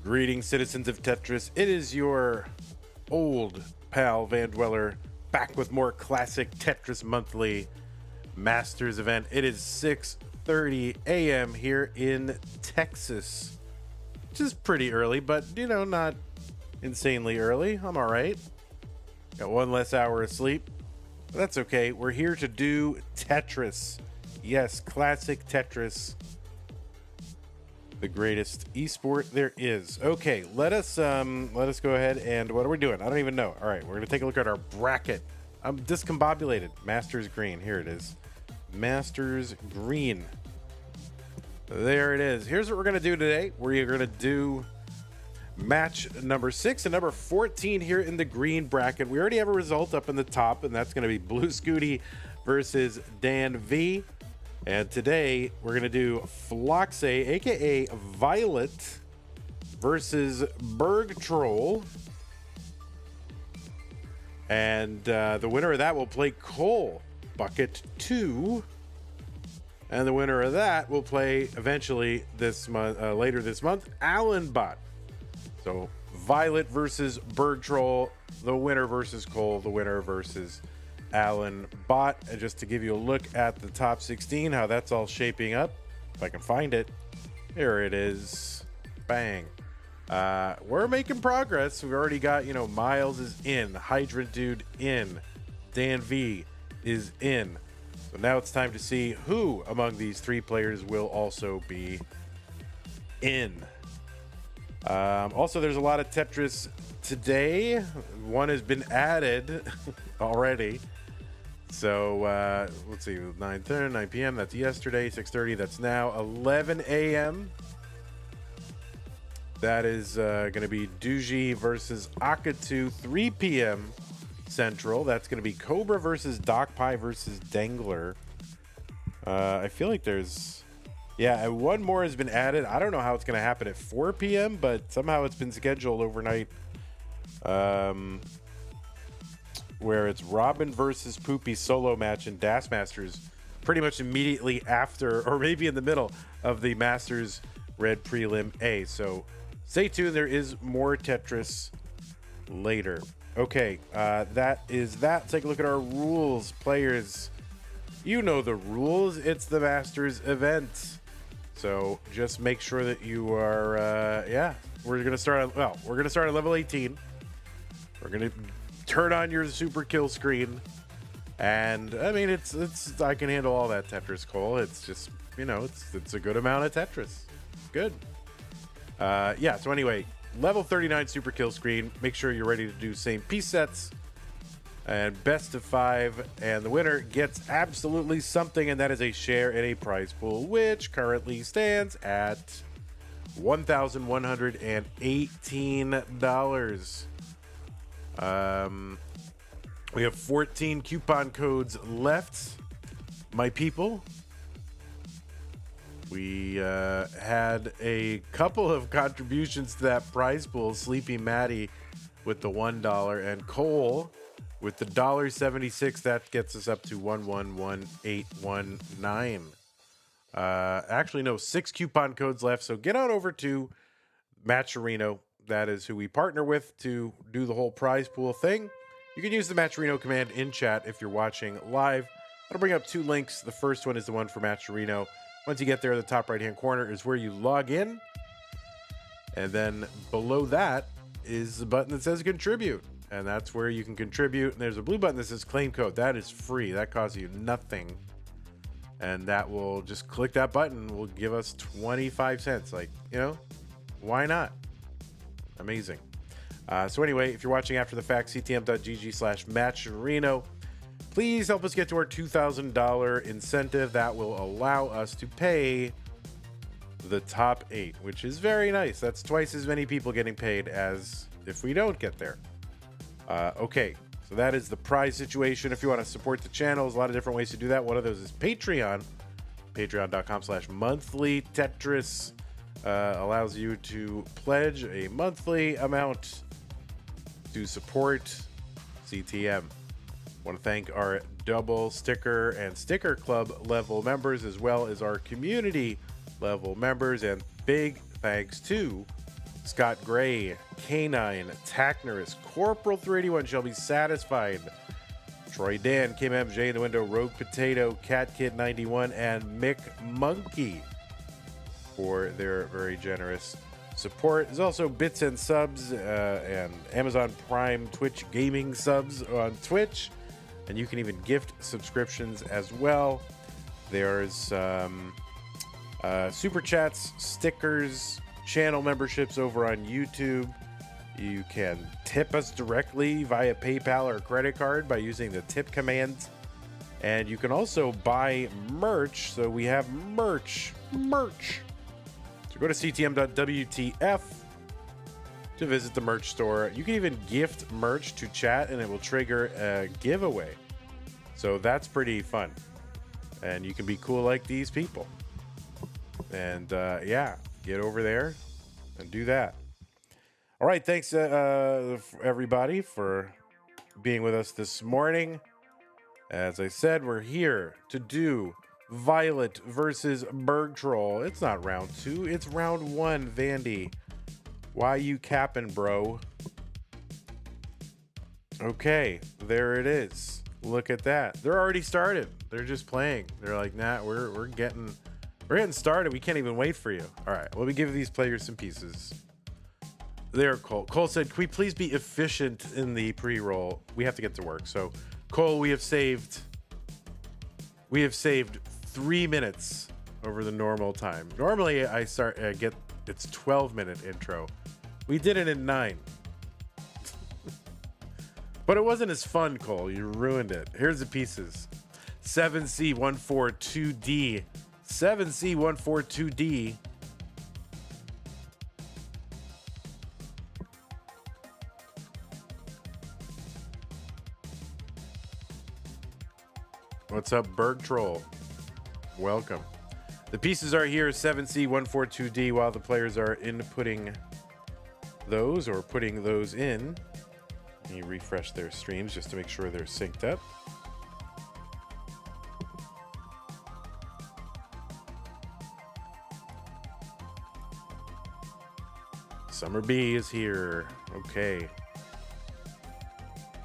Greetings, citizens of Tetris. It is your old pal Van Dweller back with more classic Tetris Monthly Masters event. It is 6:30 a.m. here in Texas, which is pretty early, but not insanely early. I'm all right. Got one less hour of sleep, but that's okay. We're here to do Tetris. Yes, classic Tetris. The greatest esport there is. Okay, let us go ahead and what are we doing? I don't even know. All right, we're gonna take a look at our bracket. I'm discombobulated. Masters green. Here it is. Masters green. There it is. Here's what we're gonna do today. We're gonna do match number 6 and number 14 here in the green bracket. We already have a result up in the top, and that's gonna be Blue Scooty versus Dan V. And today we're going to do Phloxae, aka Violet, versus Bergtroll. And the winner of that will play Cole, Bucket 2. And the winner of that will play eventually this month, later this month, Alan Bot. So Violet versus Bergtroll, the winner versus Cole, the winner versus Alan Bot. And just to give you a look at the top 16, how that's all shaping up, if I can find it, here it is. Bang. We're making progress. We've already got, Miles is in, Hydrant Dude in, Dan V is in. So now it's time to see who among these three players will also be in. Also, there's a lot of Tetris today. One has been added already. So let's see, 9 p.m. That's yesterday. 6:30. That's now 11 a.m. That is going to be Duji versus Akatu. 3 p.m. Central. That's going to be Cobra versus Doc Pie versus Dangler. I feel like there's, and one more has been added. I don't know how it's going to happen at 4 p.m., but somehow it's been scheduled overnight. Where it's Robin versus Poopy solo match in Das Masters pretty much immediately after, or maybe in the middle of the Masters Red Prelim A. So stay tuned. There is more Tetris later. Okay, that is that. Take a look at our rules. Players, you know the rules. It's the Masters event. So just make sure that you are, we're going to start at level 18. We're going to turn on your super kill screen, and I mean it's I can handle all that Tetris, Cole. It's just it's a good amount of Tetris. Good. So anyway, level 39 super kill screen. Make sure you're ready to do same piece sets and best of 5, and the winner gets absolutely something, and that is a share in a prize pool, which currently stands at $1,118. We have 14 coupon codes left, my people. We had a couple of contributions to that prize pool. Sleepy Maddie with the $1 and Cole with the $1.76. That gets us up to 111,819. Actually, no, 6 coupon codes left. So get on over to Matcherino. That is who we partner with to do the whole prize pool thing. You can use the Matcherino command in chat if you're watching live. I'll bring up 2 links. The first one is the one for Matcherino. Once you get there, the top right-hand corner is where you log in. And then below that is the button that says contribute. And that's where you can contribute. And there's a blue button that says claim code. That is free. That costs you nothing. And that will just click that button. Will give us 25 cents. Why not? Amazing. So anyway, if you're watching after the fact, ctm.gg/Matcherino. Please help us get to our $2,000 incentive. That will allow us to pay the top 8, which is very nice. That's twice as many people getting paid as if we don't get there. Okay, so that is the prize situation. If you want to support the channel, there's a lot of different ways to do that. One of those is Patreon. Patreon.com/monthly Tetris. Allows you to pledge a monthly amount to support CTM. Want to thank our double sticker and sticker club level members, as well as our community level members, and big thanks to Scott Gray, Canine, Tacnerus, Corporal 381 shall be satisfied. Troy Dan, Kim MJ in the window, Rogue Potato, Cat Kid 91, and Mick Monkey for their very generous support. There's also bits and subs and Amazon Prime Twitch gaming subs on Twitch, and you can even gift subscriptions as well. There's super chats, stickers, channel memberships over on YouTube. You can tip us directly via PayPal or credit card by using the tip command. And you can also buy merch. So we have merch. So go to ctm.wtf to visit the merch store. You can even gift merch to chat and it will trigger a giveaway. So that's pretty fun. And you can be cool like these people. And yeah, get over there and do that. All right, thanks everybody for being with us this morning. As I said, we're here to do Violet versus Bergtroll. It's not round 2, it's round 1, Vandy. Why you capping, bro? Okay, there it is. Look at that. They're already started. They're just playing. They're like, nah, we're getting started. We can't even wait for you. All right, let me give these players some pieces. There, Cole. Cole said, can we please be efficient in the pre-roll? We have to get to work. So, Cole, we have saved 3 minutes over the normal time. Normally, it's 12-minute intro. We did it in 9. But it wasn't as fun, Cole. You ruined it. Here's the pieces. 7C142D. 7C142D. What's up, Bergtroll? Welcome. The pieces are here, 7C142D, while the players are inputting those or putting those in. Let me refresh their streams just to make sure they're synced up. Summer B is here. Okay.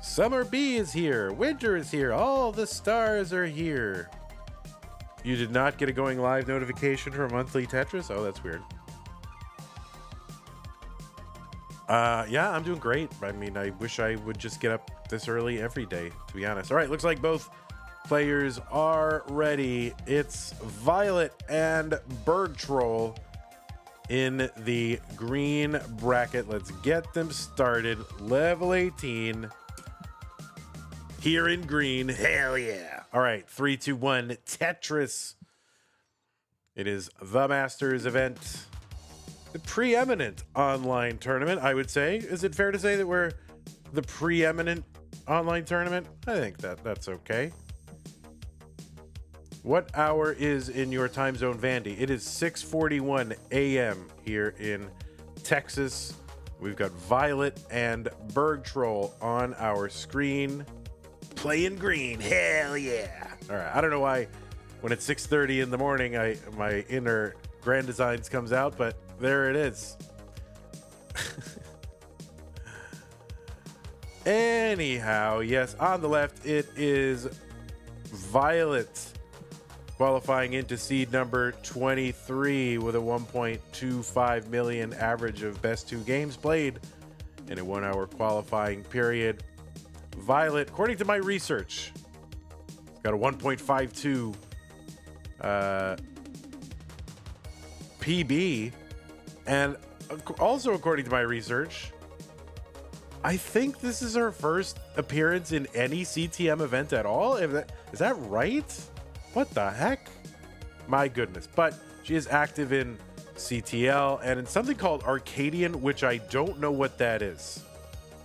Summer B is here. Winter is here. All the stars are here. You did not get a going live notification for monthly Tetris? Oh, that's weird. Yeah, I'm doing great. I mean, I wish I would just get up this early every day, to be honest. All right, looks like both players are ready. It's Violet and Bergtroll in the green bracket. Let's get them started. Level 18. Here in green. Hell yeah. All right, 3, 2, 1. Tetris. It is the Masters event. The preeminent online tournament, I would say. Is it fair to say that we're the preeminent online tournament? I think that's okay. What hour is in your time zone, Vandy? It is 6:41 a.m. here in Texas. We've got Violet and Bergtroll on our screen. Playing green. Hell yeah. All right. I don't know why when it's 6:30 in the morning, my inner Grand Designs comes out, but there it is. Anyhow, yes, on the left, it is Violet qualifying into seed number 23 with a 1.25 million average of best 2 games played in a 1-hour qualifying period. Violet, according to my research, got a 1.52 PB, and also according to my research, I think this is her first appearance in any CTM event at all. Is that right? What the heck? My goodness. But she is active in CTL and in something called Arcadian, which I don't know what that is.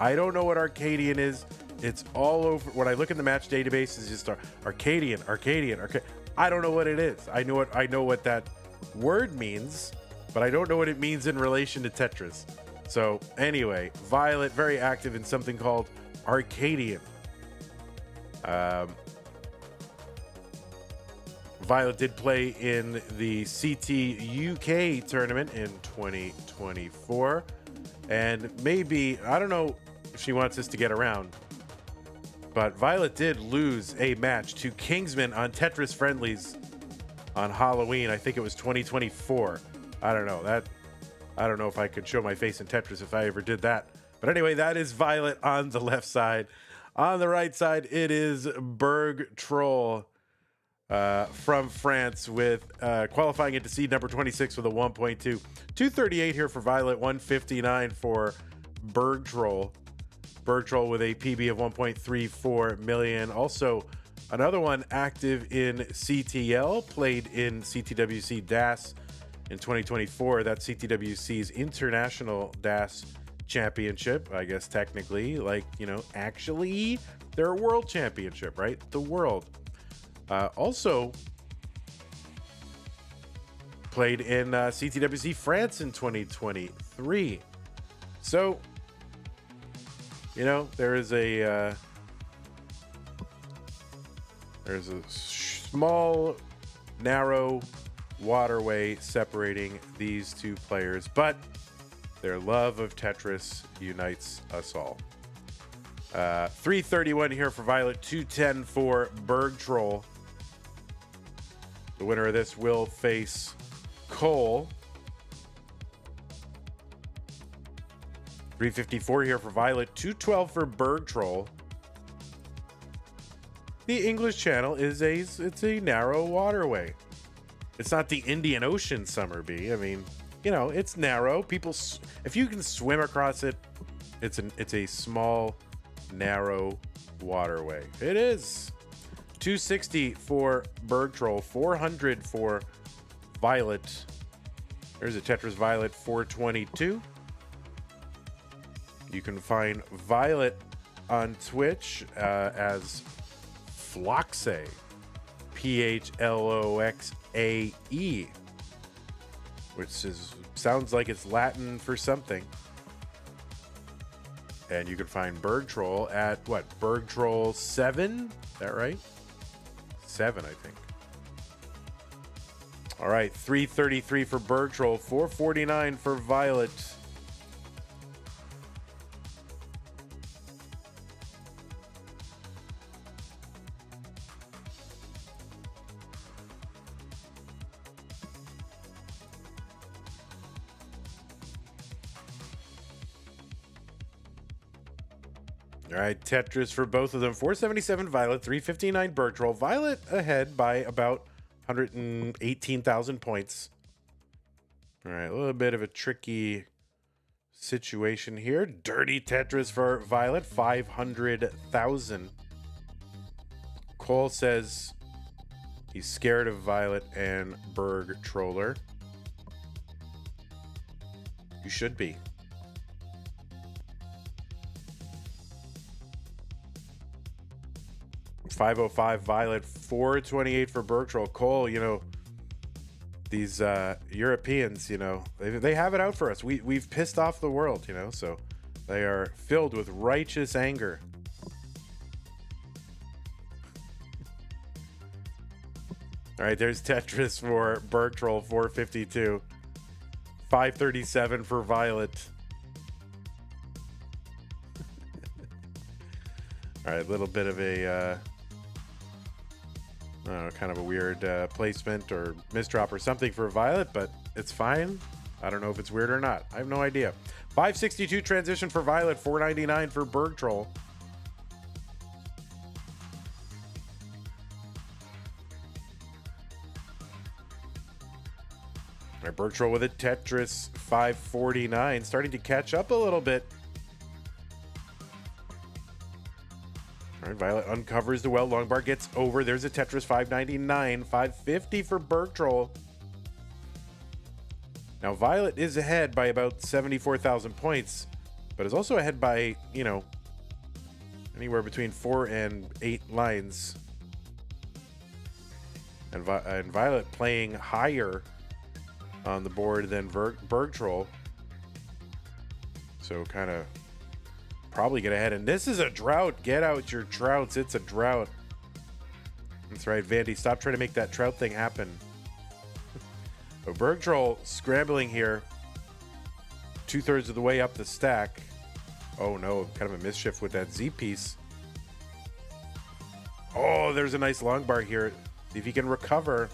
I don't know what Arcadian is. It's all over. When I look in the match database, it's just Arcadian. I don't know what it is. I know what that word means, but I don't know what it means in relation to Tetris. So anyway, Violet, very active in something called Arcadian. Violet did play in the CT UK tournament in 2024. And maybe, I don't know if she wants us to get around, but Violet did lose a match to Kingsman on Tetris Friendlies on Halloween. I think it was 2024. I don't know. I don't know if I could show my face in Tetris if I ever did that. But anyway, that is Violet on the left side. On the right side, it is Bergtroll from France with qualifying into seed number 26 with a 1.2. 238 here for Violet, 159 for Bergtroll. Bergtroll with a PB of 1.34 million. Also, another one active in CTL, played in CTWC DAS in 2024. That's CTWC's International DAS Championship, I guess technically, like, you know, actually their world championship, right? The world. Also played in CTWC France in 2023. So, you know, there's a small, narrow waterway separating these two players, but their love of Tetris unites us all. 331 here for Violet, 210 for Bergtroll. The winner of this will face Cole. 354 here for Violet, 212 for Bergtroll. The English Channel is a narrow waterway. It's not the Indian Ocean, Summerby. I mean, you know, it's narrow. People, if you can swim across it, it's a small, narrow waterway. It is. 260 for Bergtroll, 400 for Violet. There's a Tetris Violet 422. You can find Violet on Twitch as Phloxae, Phloxae, which sounds like it's Latin for something. And you can find Bergtroll at what? Bergtroll 7? Is that right? 7, I think. All right, 333 for Bergtroll, 449 for Violet. All right, Tetris for both of them. 477 Violet, 359 Bergtroll. Violet ahead by about 118,000 points. All right, a little bit of a tricky situation here. Dirty Tetris for Violet, 500,000. Cole says he's scared of Violet and Bergtroller. You should be. 505 Violet, 428 for Bergtroll. Cole, you know, these Europeans, you know, they have it out for us. We've pissed off the world, you know, so they are filled with righteous anger. All right, there's Tetris for Bergtroll, 452. 537 for Violet. All right, a little bit of a kind of a weird placement or misdrop or something for Violet, but it's fine. I don't know if it's weird or not. I have no idea. 562 transition for Violet, 499 for Bergtroll. All right, Bergtroll with a Tetris, 549, starting to catch up a little bit. All right, Violet uncovers the well. Long bar gets over. There's a Tetris 599. 550 for Bergtroll. Now, Violet is ahead by about 74,000 points, but is also ahead by, you know, anywhere between 4 and 8 lines. And Violet playing higher on the board than Bergtroll. So kind of probably get ahead. And this is a drought. Get out your trouts. It's a drought. That's right, Vandy. Stop trying to make that trout thing happen. So Bergtroll scrambling here. 2/3 of the way up the stack. Oh no, kind of a mischief with that Z piece. Oh, there's a nice long bar here. See if he can recover.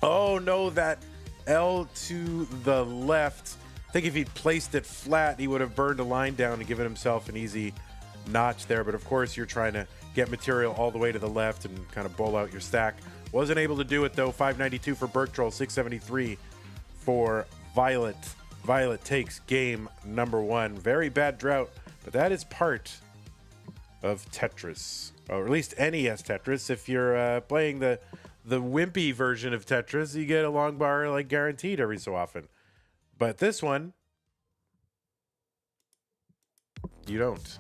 Oh no, that L to the left. I think if he'd placed it flat, he would have burned a line down and given himself an easy notch there. But of course, you're trying to get material all the way to the left and kind of bowl out your stack. Wasn't able to do it though. 592 for Bergtroll, 673 for Violet. Violet takes game number 1. Very bad drought, but that is part of Tetris, or at least NES Tetris. If you're playing the wimpy version of Tetris, you get a long bar like guaranteed every so often. But this one, you don't.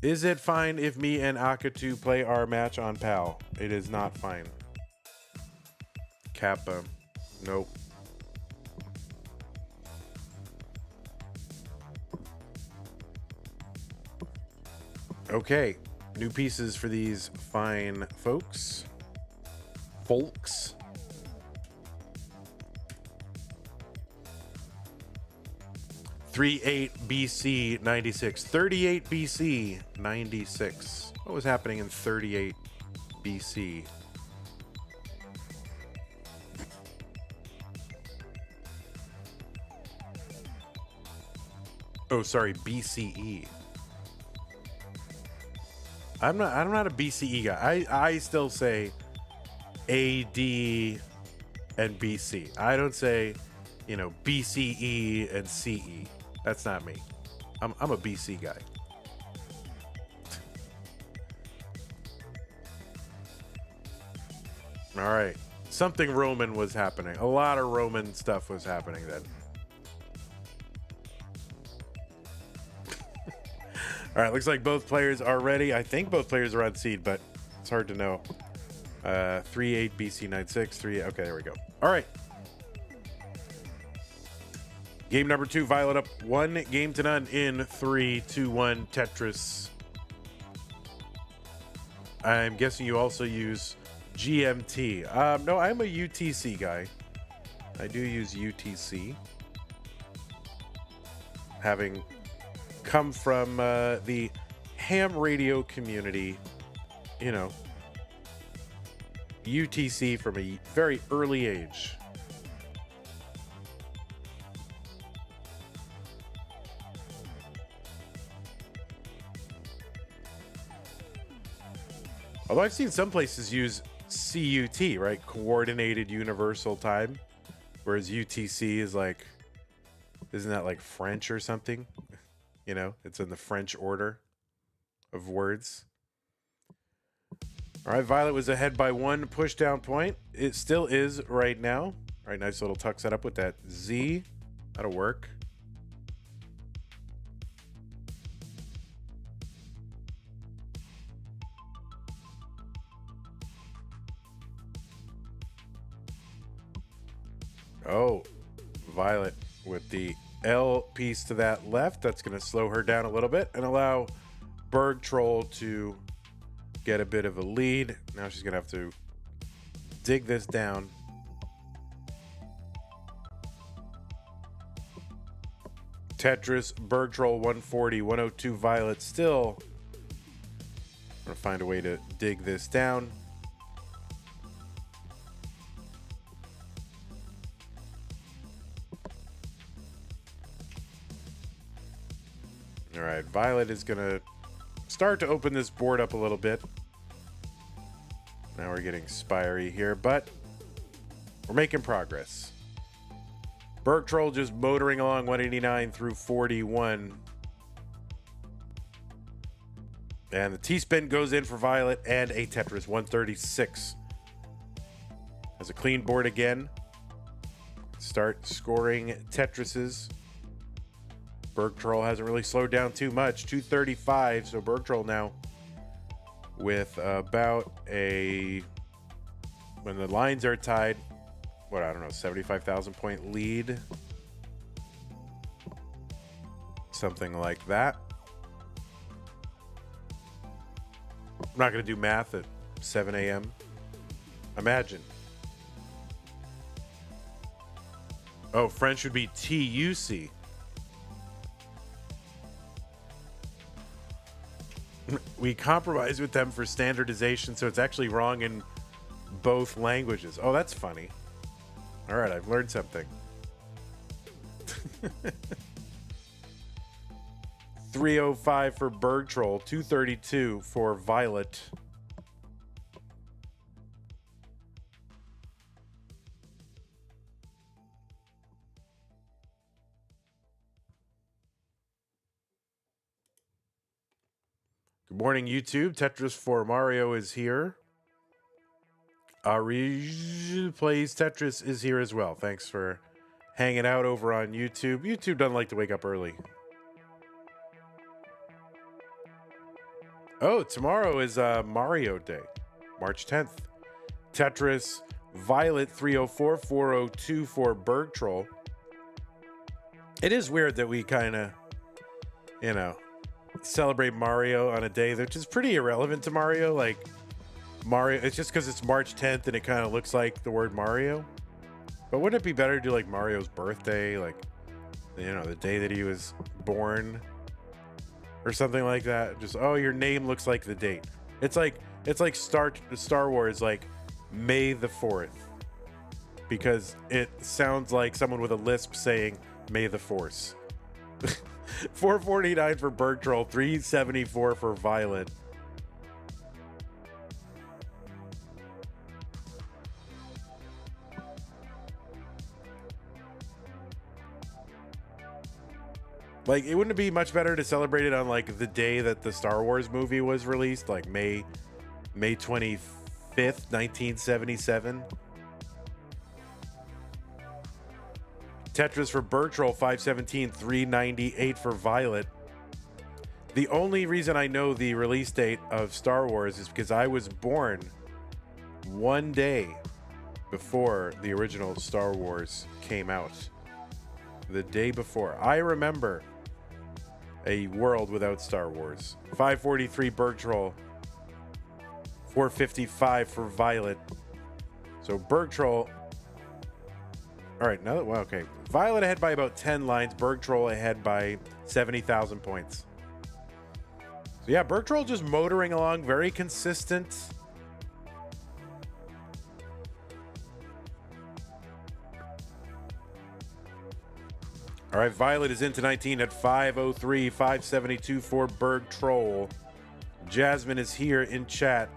Is it fine if me and Akatu play our match on PAL? It is not fine. Kappa, nope. Okay, new pieces for these fine folks. 38 BC 96. 38 BC 96. What was happening in 38 BC? Oh, sorry, BCE. I'm not a BCE guy. I still say AD and BC. I don't say, you know, BCE and CE. That's not me. I'm a BC guy. All right. Something Roman was happening. A lot of Roman stuff was happening then. All right, looks like both players are ready. I think both players are on seed, but it's hard to know. 3-8 BC 96. 3. Okay, there we go. All right. Game number 2, Violet up 1-0 in 3-2-1 Tetris. I'm guessing you also use GMT. No, I'm a UTC guy. I do use UTC. Having come from the ham radio community, you know, UTC from a very early age. Although I've seen some places use CUT, right? Coordinated Universal Time. Whereas UTC is like, isn't that like French or something? You know, it's in the French order of words. All right, Violet was ahead by 1 push down point. It still is right now. All right, nice little tuck set up with that Z. That'll work. Oh, Violet with the L piece to that left. That's going to slow her down a little bit and allow Bergtroll to get a bit of a lead. Now she's going to have to dig this down. Tetris, Bergtroll 140, 102 Violet still. Going to find a way to dig this down. All right, Violet is going to start to open this board up a little bit. Now we're getting spiry here, but we're making progress. Bergtroll just motoring along 189 through 41. And the T-spin goes in for Violet and a Tetris 136. Has a clean board again. Start scoring Tetrises. Bergtroll hasn't really slowed down too much. 235. So Bergtroll now with about a, when the lines are tied, what, I don't know, 75,000 point lead. Something like that. I'm not going to do math at 7 a.m. Imagine. Oh, French would be TUC. We compromise with them for standardization, so it's actually wrong in both languages. Oh, that's funny. All right, I've learned something. 305 for Bergtroll, 232 for Violet. Good morning, YouTube. Tetris for Mario is here. Arij Plays Tetris is here as well. Thanks for hanging out over on YouTube. YouTube doesn't like to wake up early. Oh, tomorrow is Mario Day, March 10th. Tetris, Violet 304, 402 for Bergtroll. It is weird that we kind of, you know, celebrate Mario on a day that is pretty irrelevant to Mario. Like, Mario, it's just because it's March 10th and it kind of looks like the word Mario. But wouldn't it be better to do like Mario's birthday, like, you know, the day that he was born or something like that? Just, oh, your name looks like the date. It's like Star Wars, like May the 4th, because it sounds like someone with a lisp saying May the Force. 449 for Bergtroll, 374 for Violet. Like, it wouldn't be much better to celebrate it on like the day that the Star Wars movie was released, like May 25th, 1977. Tetris for Bergtroll, 517, 398 for Violet. The only reason I know the release date of Star Wars is because I was born one day before the original Star Wars came out. The day before. I remember a world without Star Wars. 543 Bergtroll, 455 for Violet. So Bergtroll. All right, now that, well, okay. Violet ahead by about 10 lines. Bergtroll ahead by 70,000 points. So yeah, Bergtroll just motoring along, very consistent. All right, Violet is into 19 at 503, 572 for Bergtroll. Jasmine is here in chat.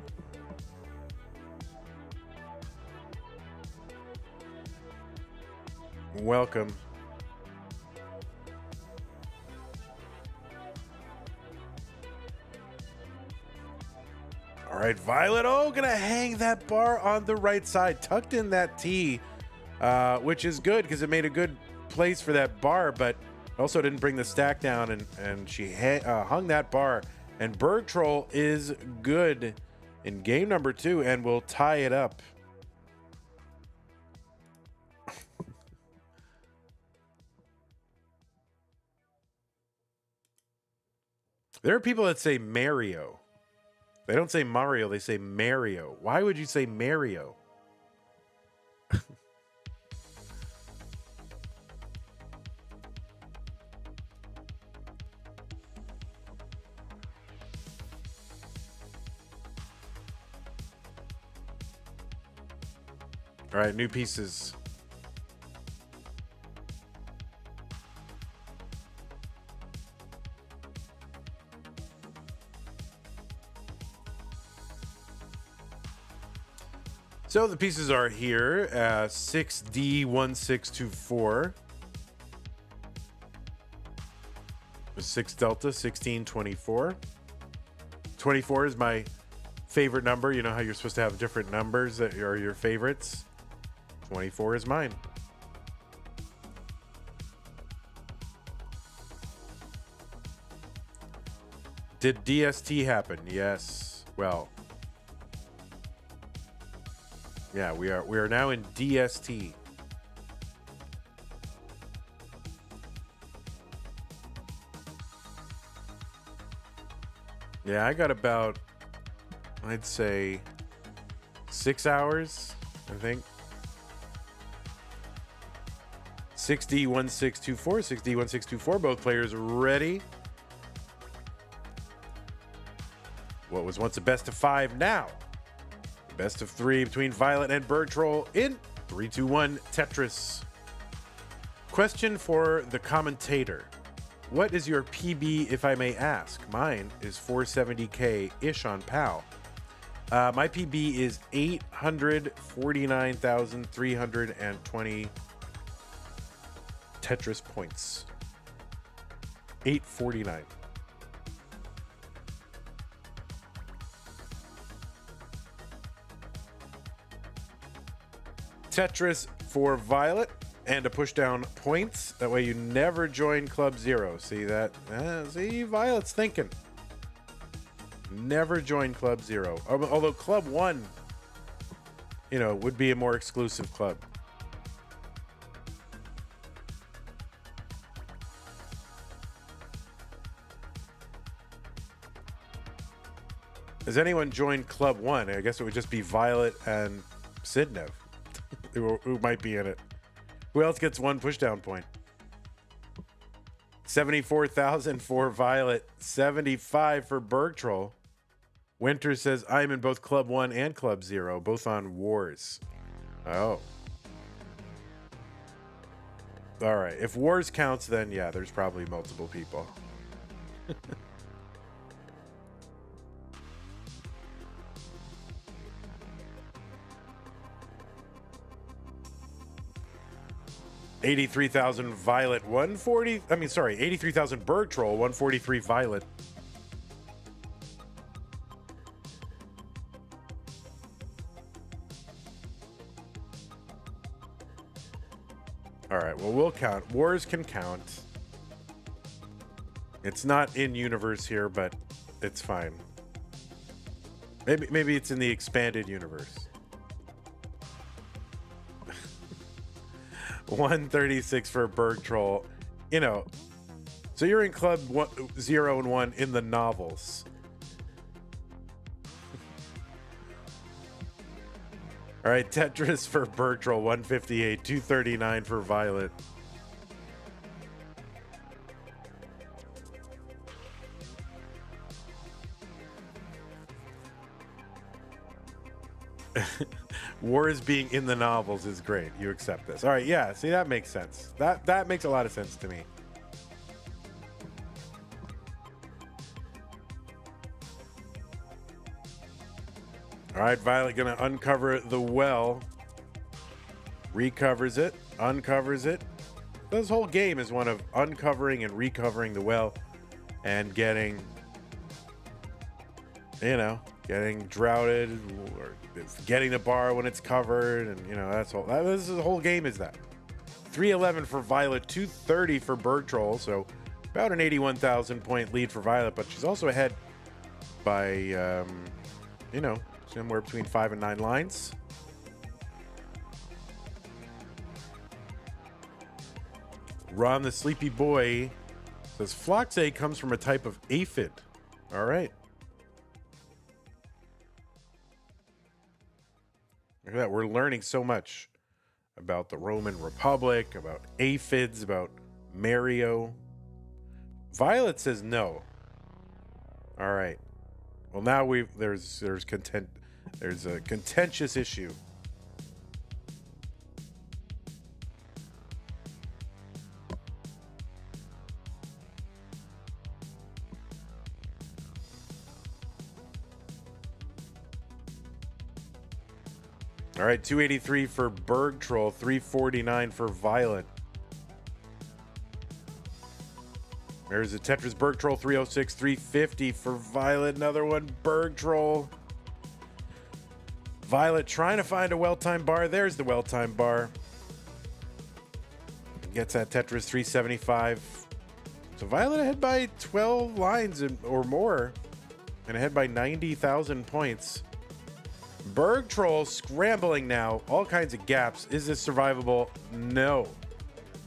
Welcome. All right, Violet. Oh, gonna hang that bar on the right side. Tucked in that T, which is good because it made a good place for that bar, but also didn't bring the stack down, and she hung that bar. And Bergtroll is good in game number 2 and will tie it up. There are people that say Mario. They don't say Mario, they say Mario. Why would you say Mario? All right, new pieces. So the pieces are here. 6D1624. 6 Delta 1624. 24 is my favorite number. You know how you're supposed to have different numbers that are your favorites? 24 is mine. Did DST happen? Yes. Well, yeah, we are now in DST. Yeah, I got about, I'd say, 6 hours, I think. 6D1624, 6D1624, both players ready. What was once a best of 5 now? Best of 3 between Violet and Bergtroll in 3-2-1 Tetris. Question for the commentator. What is your PB, if I may ask? Mine is 470K-ish on PAL. My PB is 849,320 Tetris points. 849. Tetris for Violet and a push down points. That way you never join Club Zero. See that? See, Violet's thinking. Never join Club Zero. Although Club 1, would be a more exclusive club. Has anyone joined Club 1? I guess it would just be Violet and Sidnev who might be in it. Who else gets 1 pushdown point? 74,000 for Violet, 75 for Bergtroll. Winter says, I'm in both Club 1 and Club 0, both on Wars. Oh. All right. If Wars counts, then yeah, there's probably multiple people. 83,000 Violet, 83,000 Bergtroll, 143 Violet. All right, well, we'll count. Wars can count. It's not in universe here, but it's fine. Maybe it's in the expanded universe. 136 for Bergtroll. So you're in Club 0 and 1 in the novels. All right, Tetris for Bergtroll, 158, 239 for Violet. Wars being in the novels is great. You accept this. All right, yeah, see, that makes sense. That makes a lot of sense to me. All right, Violet gonna uncover the well. Recovers it, uncovers it. This whole game is one of uncovering and recovering the well and getting droughted or getting the bar when it's covered, and that's all. The whole game is that. 311 for Violet, 230 for Bergtroll, so about an 81,000 point lead for Violet, but she's also ahead by somewhere between 5 and 9 lines. Ron the Sleepy Boy says Phloxae comes from a type of aphid. All right. Look at that. We're learning so much about the Roman Republic, about aphids, about Mario. Violet says no. All right. Well, now there's a contentious issue. All right, 283 for Bergtroll, 349 for Violet. There's a Tetris Bergtroll, 306, 350 for Violet. Another one, Bergtroll. Violet trying to find a well-timed bar. There's the well-timed bar. Gets that Tetris, 375. So Violet ahead by 12 lines or more, and ahead by 90,000 points. Bergtroll scrambling now. All kinds of gaps. Is this survivable? No.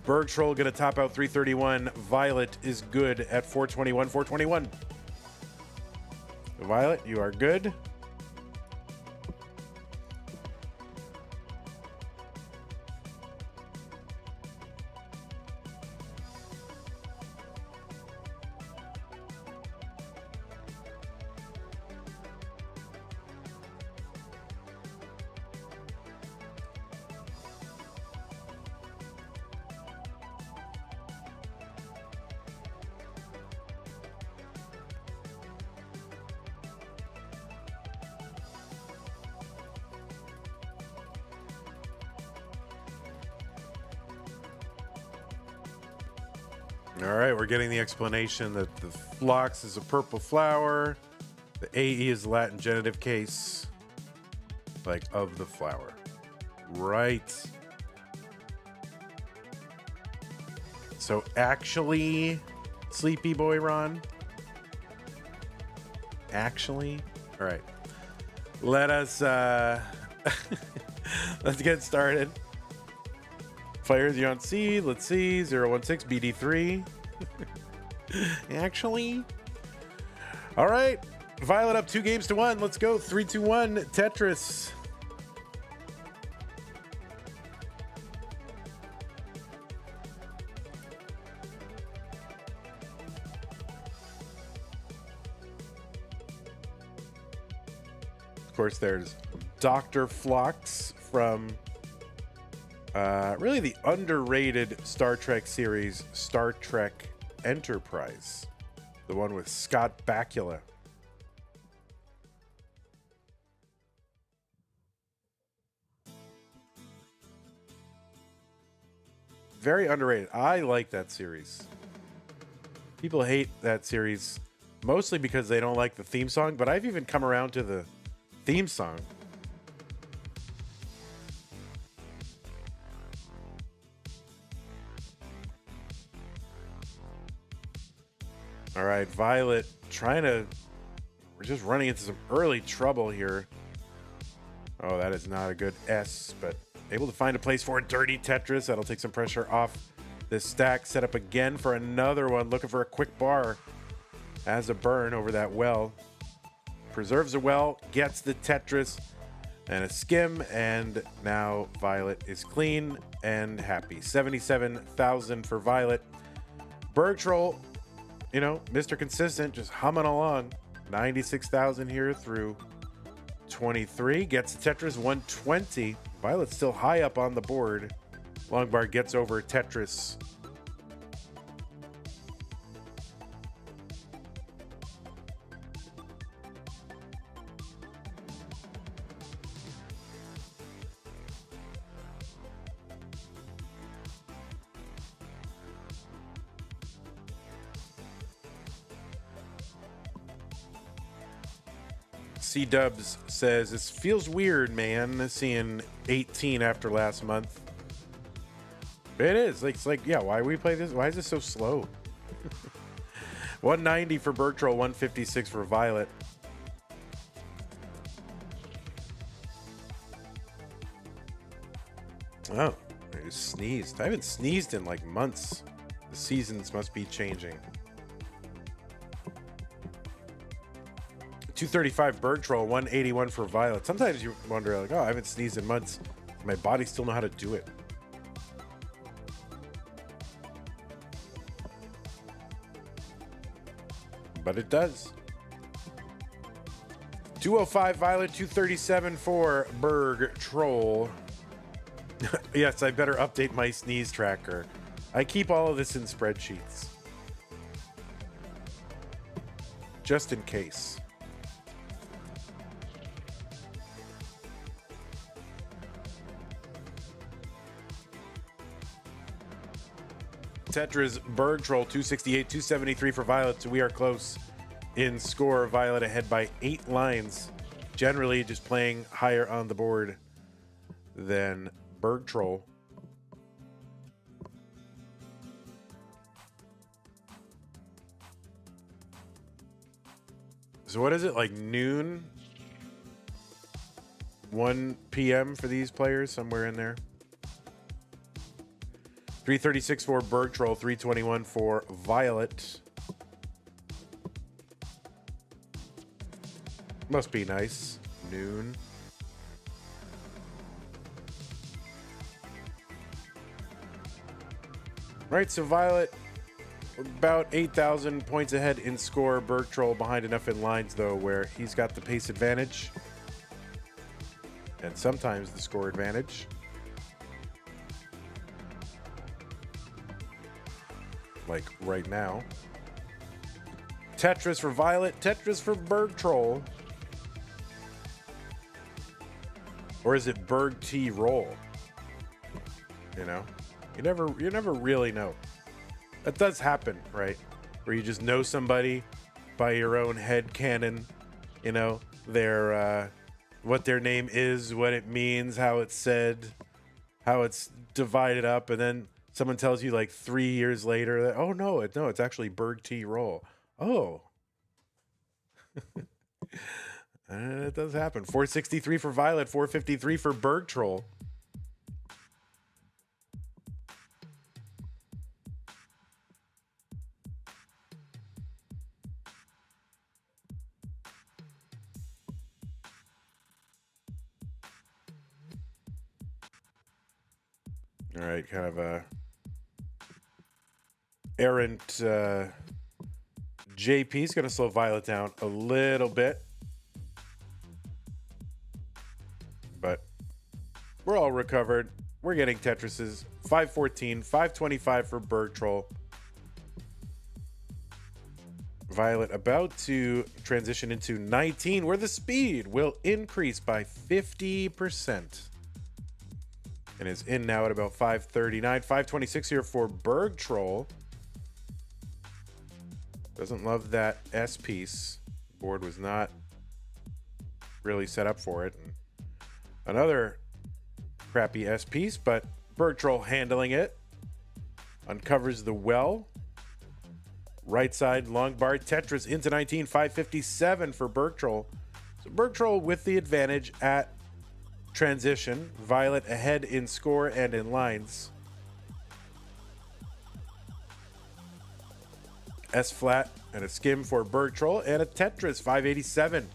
Bergtroll going to top out 331. Violet is good at 421. 421. Violet, you are good. All right, we're getting the explanation that the phlox is a purple flower. The AE is the Latin genitive case, like of the flower. Right. So actually, Sleepy Boy Ron. Actually, all right. Let us let's get started. Players you on C. Let's see. 016 BD3. Actually. All right. Violet up 2-1. Let's go. 3-2-1. Tetris. Of course, there's Dr. Phlox from really the underrated Star Trek series, Star Trek Enterprise. The one with Scott Bakula. Very underrated. I like that series. People hate that series mostly because they don't like the theme song, but I've even come around to the theme song. All right, Violet we're just running into some early trouble here. Oh, that is not a good S, but able to find a place for a dirty Tetris. That'll take some pressure off this stack. Set up again for another one. Looking for a quick bar. Has a burn over that well. Preserves a well, gets the Tetris and a skim, and now Violet is clean and happy. 77,000 for Violet. Bergtroll, Mr. Consistent, just humming along. 96,000 here through 23. Gets the Tetris 120. Violet's still high up on the board. Longbar gets over Tetris. C-Dubs says, "This feels weird, man, seeing 18 after last month." It is. It's like, yeah, why we play this? Why is this so slow? 190 for Bergtroll, 156 for Violet. Oh, I just sneezed. I haven't sneezed in like months. The seasons must be changing. 235 Bergtroll, 181 for Violet. Sometimes you wonder, like, oh, I haven't sneezed in months. Does my body still know how to do it? But it does. 205 Violet, 237 for Bergtroll. Yes, I better update my sneeze tracker. I keep all of this in spreadsheets. Just in case. Tetris Bergtroll, 268, 273 for Violet, so we are close in score. Violet ahead by 8 lines. Generally just playing higher on the board than Bergtroll. So what is it, like noon? 1 p.m. for these players, somewhere in there. 336 for Bergtroll, 321 for Violet. Must be nice. Noon. Right, so Violet about 8,000 points ahead in score. Bergtroll behind enough in lines, though, where he's got the pace advantage. And sometimes the score advantage. Like right now. Tetris for Violet, Tetris for Bergtroll. Or is it Berg T roll? You know? You never really know. That does happen, right? Where you just know somebody by your own head canon, you know, their what their name is, what it means, how it's said, how it's divided up, and then someone tells you like 3 years later that, oh no, it's actually Bergtroll. Oh. It does happen. 463 for Violet, 453 for Bergtroll. All right, kind of a errant JP's going to slow Violet down a little bit. But we're all recovered. We're getting Tetrises. 514, 525 for Bergtroll. Violet about to transition into 19, where the speed will increase by 50%. And is in now at about 539. 526 here for Bergtroll. Doesn't love that S piece. Board was not really set up for it. And another crappy S piece, but Bergtroll handling it. Uncovers the well. Right side long bar Tetris into 19. 557 for Bergtroll. So Bergtroll with the advantage at transition. Violet ahead in score and in lines. S flat and a skim for Bergtroll and a Tetris. 587.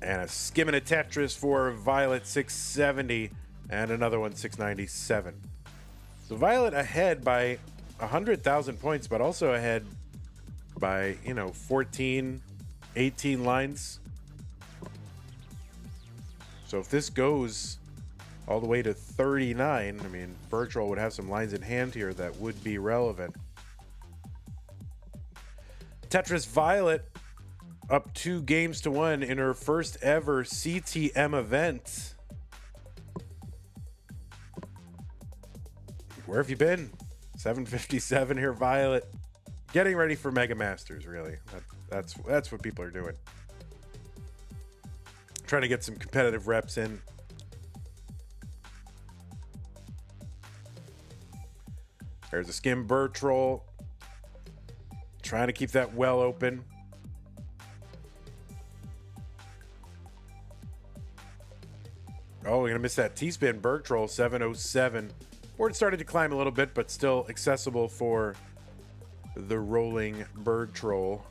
And a skim and a Tetris for Violet. 670. And another one, 697. So Violet ahead by 100,000 points, but also ahead by, 14, 18 lines. So if this goes all the way to 39, I mean, Bergtroll would have some lines in hand here that would be relevant. Tetris Violet up 2 games to 1 in her first ever CTM event. Where have you been? 757 here, Violet. Getting ready for Mega Masters, really. That's what people are doing. Trying to get some competitive reps in. There's a skim Bergtroll. Trying to keep that well open. Oh, we're going to miss that T-spin Bergtroll, 707. Board started to climb a little bit, but still accessible for the rolling Bergtroll.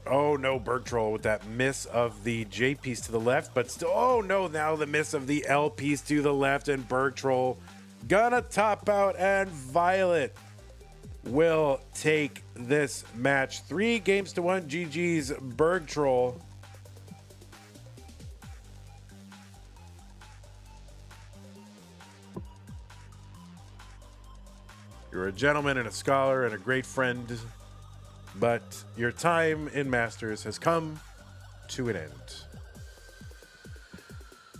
Oh no, Bergtroll with that miss of the J piece to the left, but still, oh no, now the miss of the L piece to the left, and Bergtroll gonna top out, and Violet will take this match. 3 games to 1, GG's Bergtroll. You're a gentleman and a scholar and a great friend, but your time in Masters has come to an end.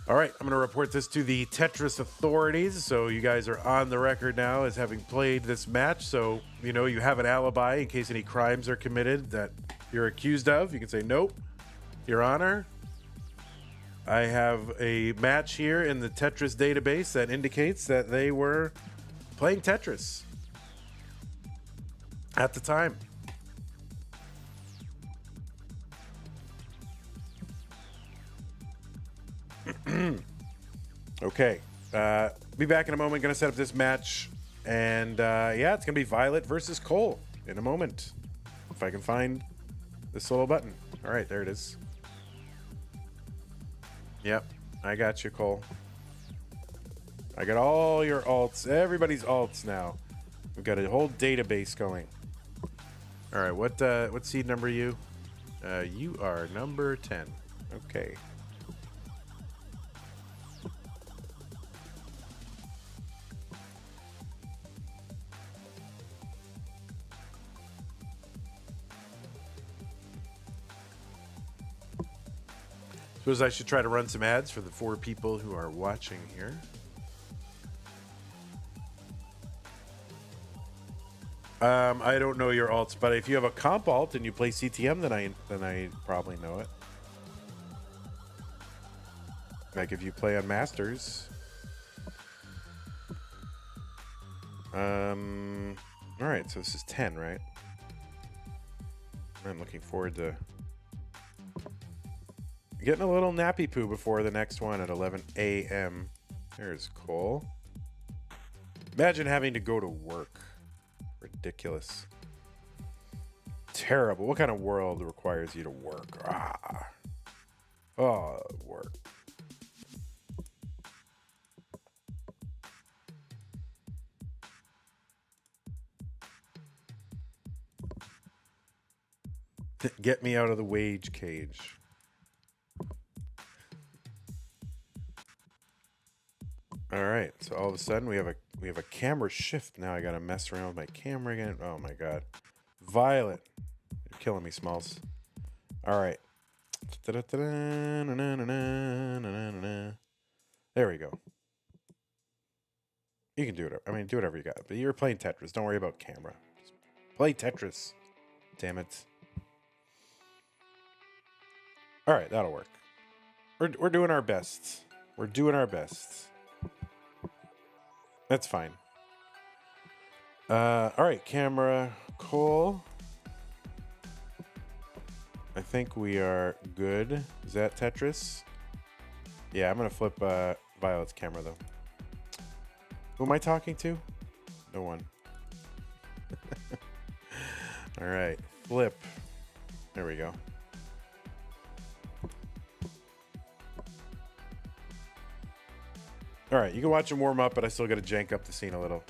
All right, I'm going to report this to the Tetris authorities, so you guys are on the record now as having played this match, so you have an alibi in case any crimes are committed that you're accused of. You can say, nope, Your Honor, I have a match here in the Tetris database that indicates that they were playing Tetris at the time. Okay. Be back in a moment. Going to set up this match. And yeah, it's going to be Violet versus Cole in a moment. If I can find this little button. All right, there it is. Yep, I got you, Cole. I got all your alts, everybody's alts now. We've got a whole database going. All right, what seed number are you? You are number 10. Okay. Suppose I should try to run some ads for the 4 people who are watching here. I don't know your alts, but if you have a comp alt and you play CTM, then I probably know it. Like if you play on Masters. All right, so this is 10, right? I'm looking forward to getting a little nappy poo before the next one at 11 a.m. There's Cole. Imagine having to go to work. Ridiculous. Terrible. What kind of world requires you to work? Ah. Oh, work. Get me out of the wage cage. All right, so all of a sudden we have a camera shift. Now I gotta mess around with my camera again. Oh my god, Violet, you're killing me, Smalls. All right, there we go. You can do it. I mean, do whatever you got. But you're playing Tetris. Don't worry about camera. Just play Tetris. Damn it. All right, that'll work. We're doing our best. We're doing our best. That's fine. All right, camera, Cole. I think we are good. Is that Tetris? Yeah, I'm gonna flip Violet's camera though. Who am I talking to? No one. All right, flip. There we go. All right, you can watch him warm up, but I still got to jank up the scene a little.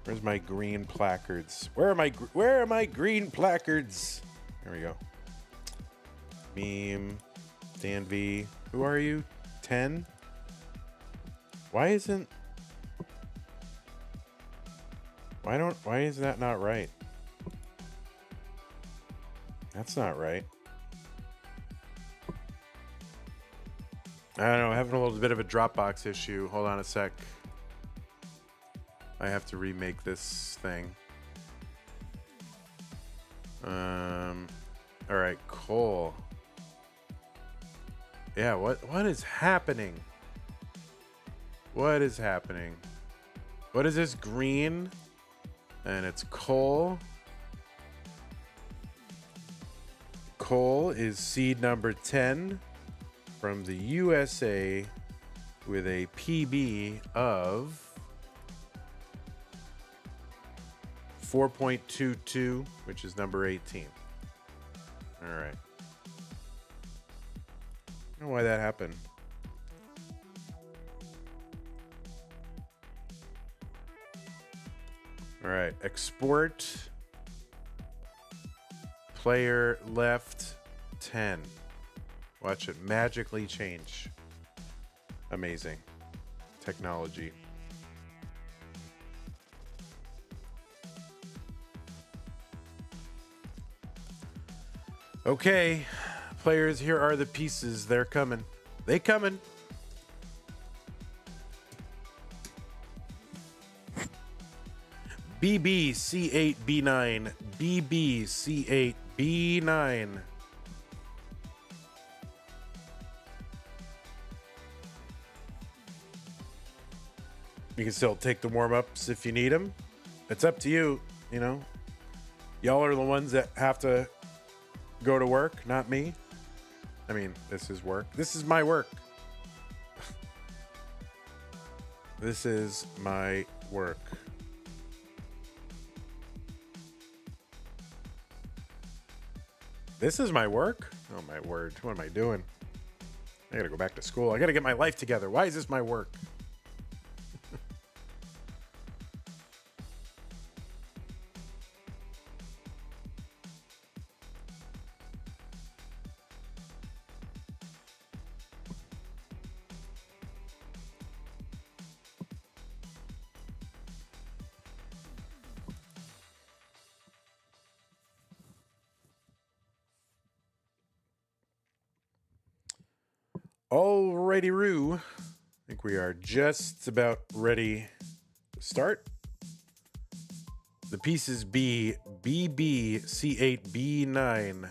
Where's my green placards? Where are my green placards? There we go. Meme, Dan V. Who are you? 10? Why is that not right? That's not right. I don't know, having a little bit of a Dropbox issue. Hold on a sec. I have to remake this thing. All right, Cole. Yeah, what is happening? What is happening? What is this? Green? And it's Cole. Cole is seed number 10 from the USA with a PB of 4.22, which is number 18. All right. I don't know why that happened. All right, export. Player left 10. Watch it magically change. Amazing technology. Okay, players, here are the pieces. They're coming. They coming. BBC8B9. BBC8B9. You can still take the warm-ups if you need them. It's up to you, you know. Y'all are the ones that have to go to work, not me. I mean, this is work. This is my work. This is my work. This is my work? Oh, my word. What am I doing? I gotta go back to school. I gotta get my life together. Why is this my work? Alrighty, Roo. I think we are just about ready to start. The pieces B, BB, C8, B9.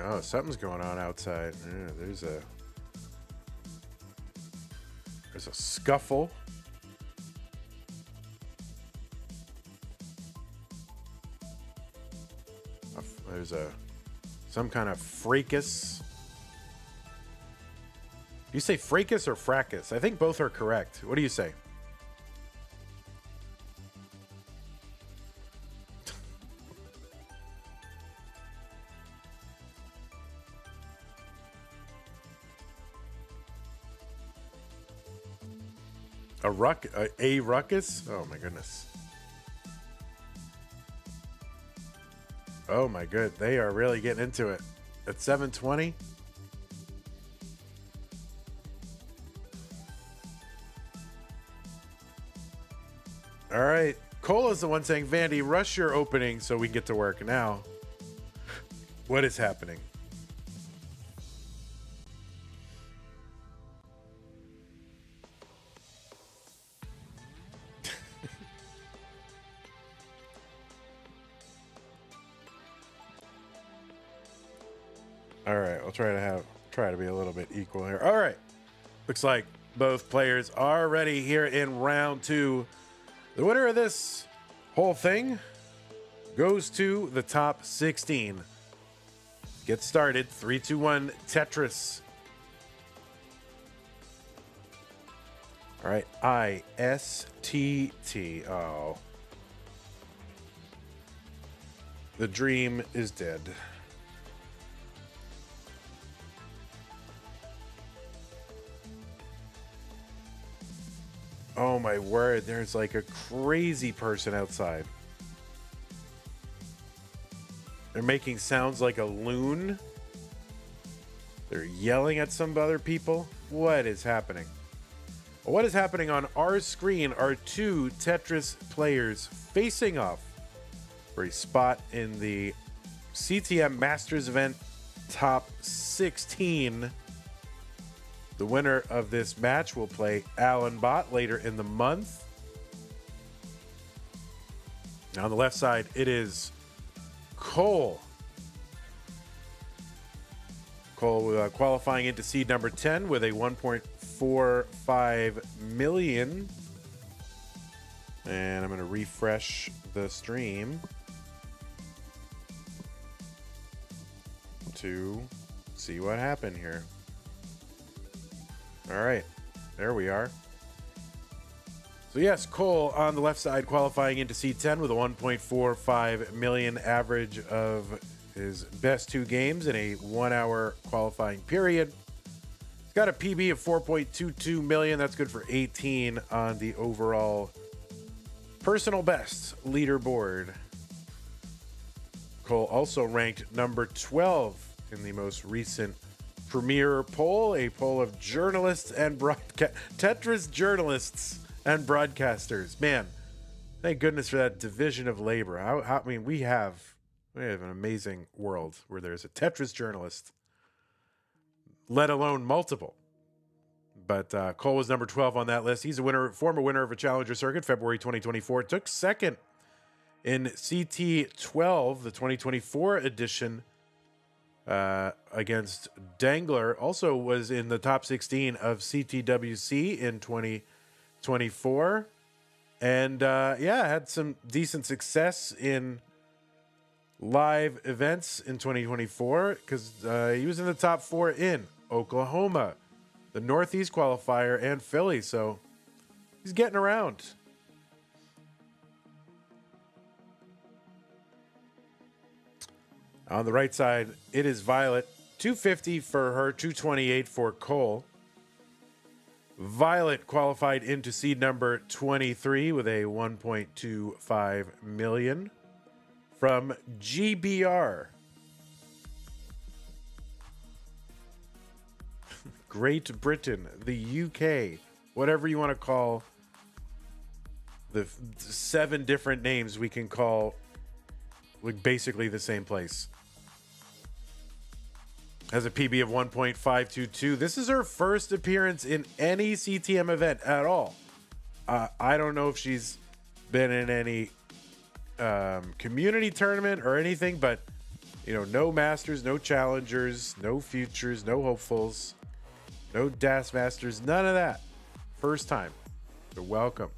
Oh, something's going on outside. Yeah, there's a scuffle. There's some kind of fracas. Do you say fracas or fracas? I think both are correct. What do you say? A ruckus? Oh my goodness. Oh my good. They are really getting into it. At 7:20. All right. Cola's the one saying, Vandy, rush your opening so we can get to work now. What is happening? All right, I'll try to be a little bit equal here. All right, looks like both players are ready here in round two. The winner of this whole thing goes to the top 16. Get started. 3, 2, 1. Tetris. All right, ISTT. Oh, the dream is dead. Oh my word, there's like a crazy person outside. They're making sounds like a loon. They're yelling at some other people. What is happening? What is happening on our screen are two Tetris players facing off for a spot in the CTM Masters event top 16. The winner of this match will play Alan Bott later in the month. Now on the left side, it is Cole. Cole qualifying into seed number 10 with a 1.45 million. And I'm going to refresh the stream to see what happened here. All right, there we are. So yes, Cole on the left side qualifying into seed 10 with a 1.45 million average of his best two games in a 1 hour qualifying period. He's got a PB of 4.22 million. That's good for 18 on the overall personal best leaderboard. Cole also ranked number 12 in the most recent Premier poll, a poll of journalists and Tetris journalists and broadcasters. Man, thank goodness for that division of labor. I mean, we have an amazing world where there's a Tetris journalist, let alone multiple. But Cole was number 12 on that list. He's a former winner of a Challenger Circuit, February 2024. Took second in CT12, the 2024 edition. Against Dangler, also was in the top 16 of CTWC in 2024, and had some decent success in live events in 2024 because he was in the top 4 in Oklahoma, the Northeast qualifier, and Philly, so he's getting around. On the right side, it is Violet. 250 for her, 228 for Cole. Violet qualified into seed number 23 with a 1.25 million from GBR. Great Britain, the UK, whatever you want to call the 7 different names we can call like basically the same place. Has a PB of 1.522. This is her first appearance in any CTM event at all. I don't know if she's been in any community tournament or anything, but you know, no Masters, no Challengers, no Futures, no Hopefuls, no DAS Masters, none of that. First time. So welcome.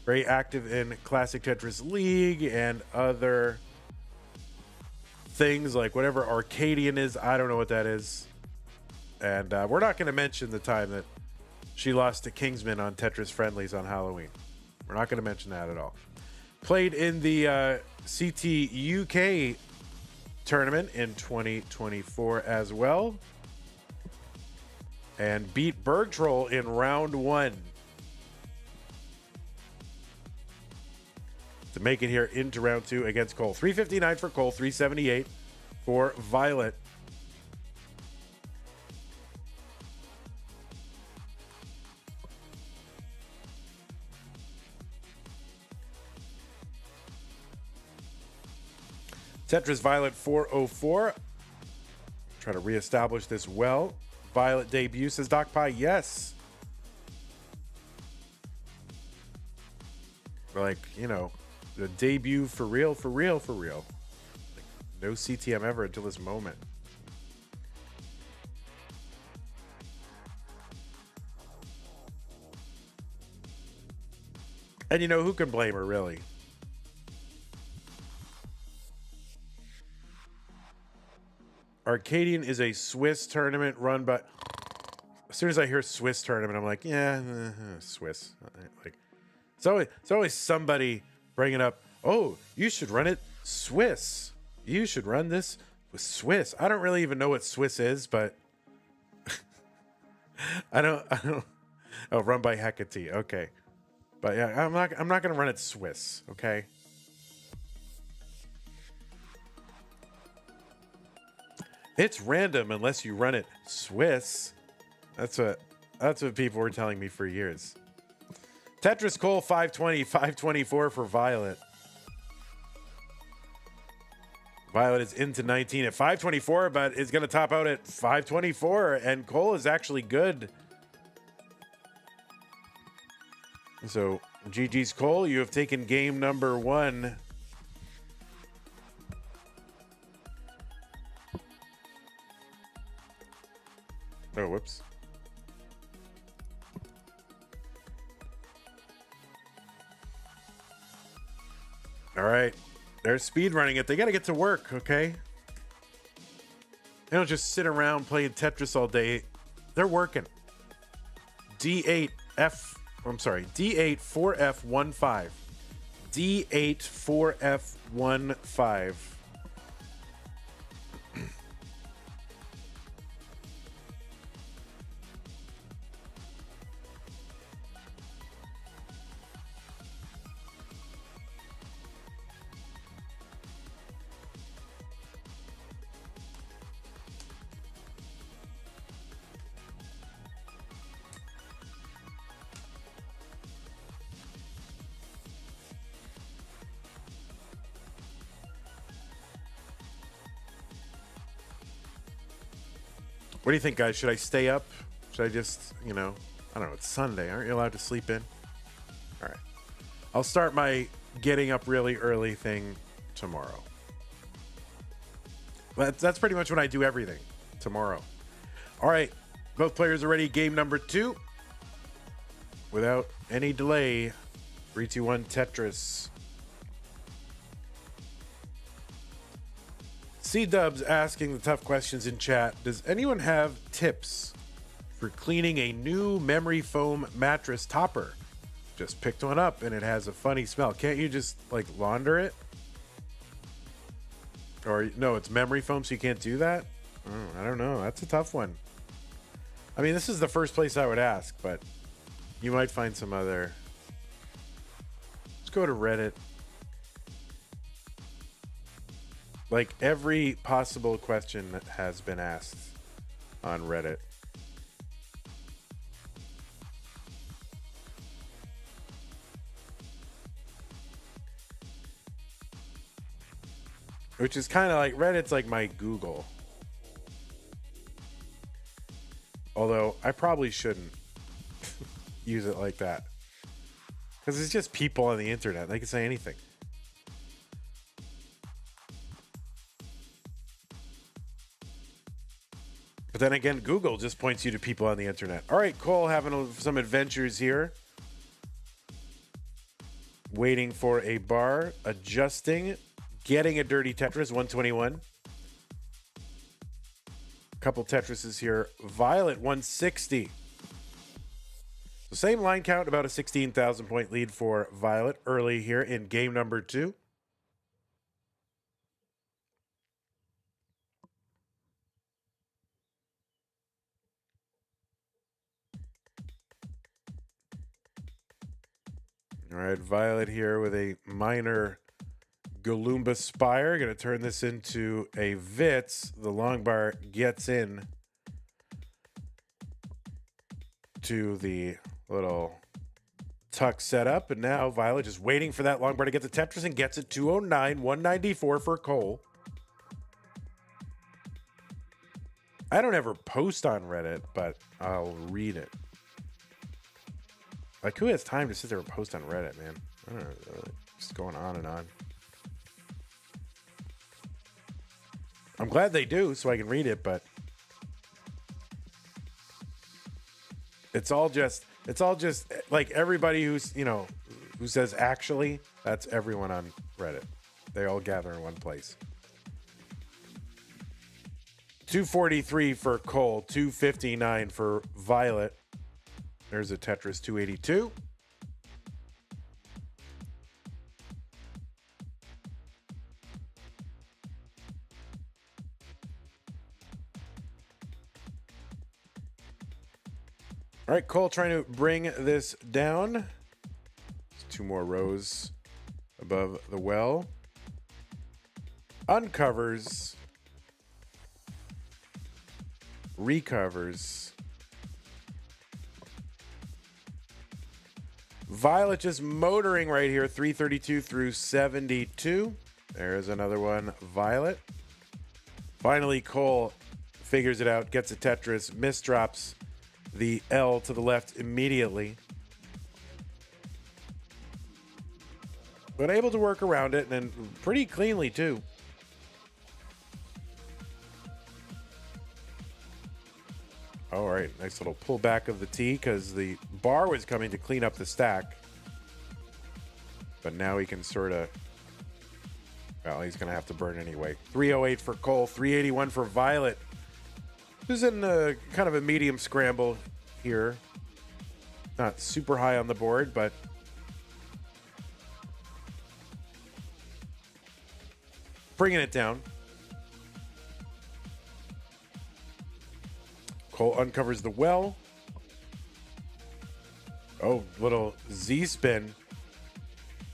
Very active in Classic Tetris League and other things like whatever Arcadian is. I don't know what that is. And we're not going to mention the time that she lost to Kingsman on Tetris Friendlies on Halloween. We're not going to mention that at all. Played in the CT UK tournament in 2024 as well. And beat Bergtroll in round 1. To make it here into round 2 against Cole. 359 for Cole, 378 for Violet. Tetris Violet 404. Try to reestablish this well. Violet debut, says Doc Pie. Yes. Like, you know, the debut for real, for real, for real. Like, no CTM ever until this moment. And you know, who can blame her, really? Arcadian is a Swiss tournament run by... As soon as I hear Swiss tournament, I'm like, yeah, Swiss. Like, it's always somebody bringing up, oh, you should run it Swiss. You should run this with Swiss. I don't really even know what Swiss is, but I don't. Oh, run by Hecate. Okay, but yeah, I'm not gonna run it Swiss. Okay. It's random unless you run it Swiss. That's what people were telling me for years. Tetris Cole 520, 524 for Violet. Violet is into 19 at 524, but is going to top out at 524, and Cole is actually good. So, GG's Cole, you have taken game number 1. Oh, whoops. All right. They're speed running it. They got to get to work, okay? They don't just sit around playing Tetris all day. They're working. D8 4F15. D8 4F15. What do you think, guys? Should I stay up? Should I just, you know, I don't know. It's Sunday. Aren't you allowed to sleep in? All right. I'll start my getting up really early thing tomorrow. That's pretty much when I do everything tomorrow. All right. Both players are ready. Game number 2. Without any delay. 3, 2, 1, Tetris. C-Dubs asking the tough questions in chat. Does anyone have tips for cleaning a new memory foam mattress topper? Just picked one up and it has a funny smell. Can't you just like launder it? Or no, it's memory foam, so you can't do that? Oh, I don't know. That's a tough one. I mean, this is the first place I would ask, but you might find some other. Let's go to Reddit. Like every possible question that has been asked on Reddit. which is kind of like Reddit's like my Google. Although I probably shouldn't use it like that. Because it's just people on the internet. They can say anything. But then again, Google just points you to people on the internet. All right, Cole having some adventures here. Waiting for a bar, adjusting, getting a dirty Tetris, 121. Couple Tetrises here. Violet, 160. The same line count, about a 16,000 point lead for Violet early here in game number 2. All right, Violet here with a minor Galumba Spire. Going to turn this into a Vitz. The long bar gets in to the little tuck setup. And now Violet just waiting for that long bar to get the Tetris and gets it. 209, 194 for Cole. I don't ever post on Reddit, but I'll read it. Like, who has time to sit there and post on Reddit, man? I don't know. Just going on and on. I'm glad they do so I can read it, but it's all just like everybody who's, you know, who says actually, that's everyone on Reddit. They all gather in one place. 243 for Cole, 259 for Violet. There's a Tetris 282. All right, Cole trying to bring this down. There's 2 more rows above the well. Uncovers. Recovers. Violet just motoring right here, 332 through 72. There's another one, Violet. Finally, Cole figures it out, gets a Tetris, misdrops the L to the left immediately. But able to work around it, and pretty cleanly, too. All right, nice little pullback of the T because the bar was coming to clean up the stack. But now he can sort of, well, he's going to have to burn anyway. 308 for Cole, 381 for Violet. Who's in kind of a medium scramble here. Not super high on the board, but bringing it down. Cole uncovers the well. Oh, little Z spin.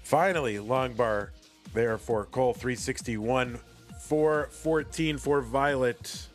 Finally, long bar there for Cole. 361, 414 for Violet.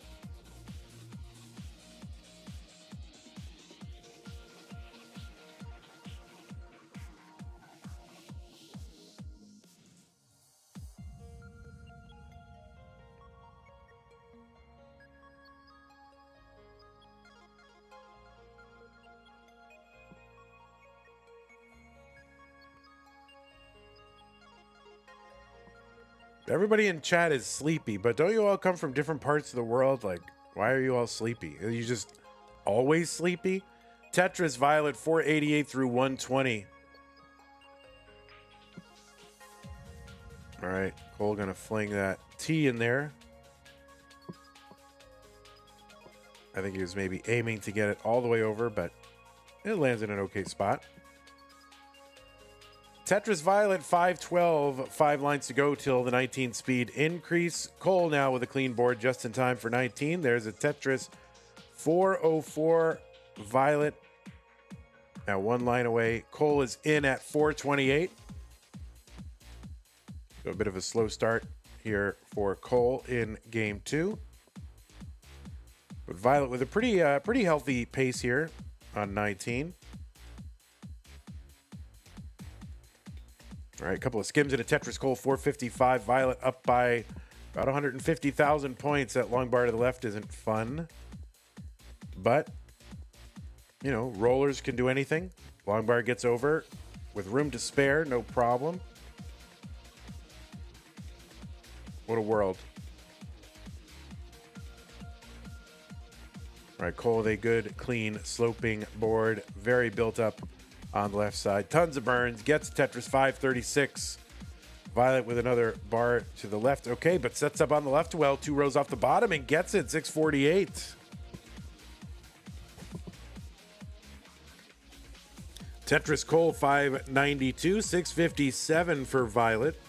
Everybody in chat is sleepy, but don't you all come from different parts of the world? Like, why are you all sleepy? Are you just always sleepy? Tetris Violet 488 through 120. All right, Cole gonna fling that T in there. I think he was maybe aiming to get it all the way over, but it lands in an okay spot. Tetris Violet 512, 5 lines to go till the 19 speed increase. Cole now with a clean board just in time for 19. There's a Tetris 404 Violet. Now 1 line away. Cole is in at 428. So a bit of a slow start here for Cole in game 2. But Violet with a pretty healthy pace here on 19. All right, a couple of skims in a Tetris. Cole 455. Violet up by About 150,000 points. That long bar to the left isn't fun. But, you know, rollers can do anything. Long bar gets over with room to spare, no problem. What a world. All right, Cole with a good, clean, sloping board. Very built up on the left side. Tons of burns. Gets Tetris 536. Violet with another bar to the left. Okay, but sets up on the left well. 2 rows off the bottom and gets it. 648. Tetris Cole 592. 657 for Violet.